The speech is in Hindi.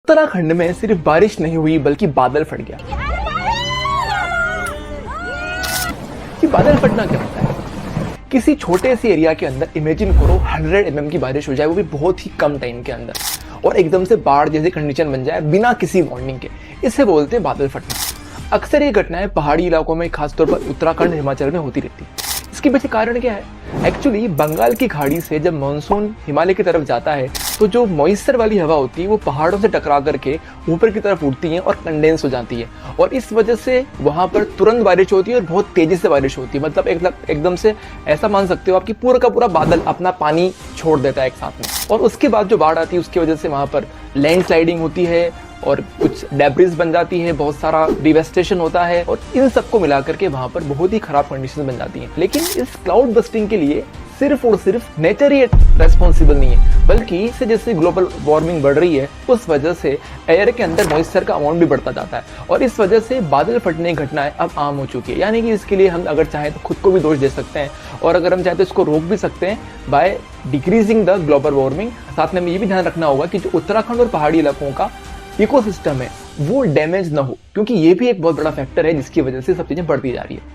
उत्तराखंड में सिर्फ बारिश नहीं हुई बल्कि बादल फट गया। ये बादल फटना क्या होता है? किसी छोटे से एरिया के अंदर इमेजिन करो 100 mm की बारिश हो जाए, वो भी बहुत ही कम टाइम के अंदर, और एकदम से बाढ़ जैसी कंडीशन बन जाए बिना किसी वार्निंग के। इसे बोलते हैं बादल फटना। अक्सर ये घटनाएं पहाड़ी इलाकों में, खासतौर पर उत्तराखंड हिमाचल में होती रहती है। इसके पीछे कारण क्या है? एक्चुअली बंगाल की खाड़ी से जब मानसून हिमालय की तरफ जाता है तो जो मॉइस्चर वाली हवा होती है वो पहाड़ों से टकरा करके ऊपर की तरफ उड़ती है और कंडेंस हो जाती है, और इस वजह से वहां पर तुरंत बारिश होती है और बहुत तेजी से बारिश होती है। मतलब एकदम से ऐसा मान सकते हो आपकी पूरा का पूरा बादल अपना पानी छोड़ देता है एक साथ में, और उसके बाद जो बाढ़ आती है उसकी वजह से वहां पर लैंडस्लाइडिंग होती है और कुछ डेब्रिस बन जाती है, बहुत सारा डिवेस्टेशन होता है, और इन सबको मिलाकर के वहां पर बहुत ही खराब कंडीशन बन जाती हैं। लेकिन इस क्लाउड बस्टिंग के लिए सिर्फ और सिर्फ नेचर ही रेस्पॉन्सिबल नहीं है, बल्कि इससे जैसे ग्लोबल वार्मिंग बढ़ रही है उस वजह से एयर के अंदर मॉइस्चर का अमाउंट भी बढ़ता जाता है, और इस वजह से बादल फटने की घटनाएं अब आम हो चुकी है। यानी कि इसके लिए हम अगर चाहें तो खुद को भी दोष दे सकते हैं, और अगर हम चाहें तो इसको रोक भी सकते हैं by decreasing the global warming. साथ में ये भी ध्यान रखना होगा कि जो उत्तराखंड और पहाड़ी इलाकों का इकोसिस्टम है वो डैमेज ना हो, क्योंकि ये भी एक बहुत बड़ा फैक्टर है जिसकी वजह से सब चीजें बढ़ती जा रही है।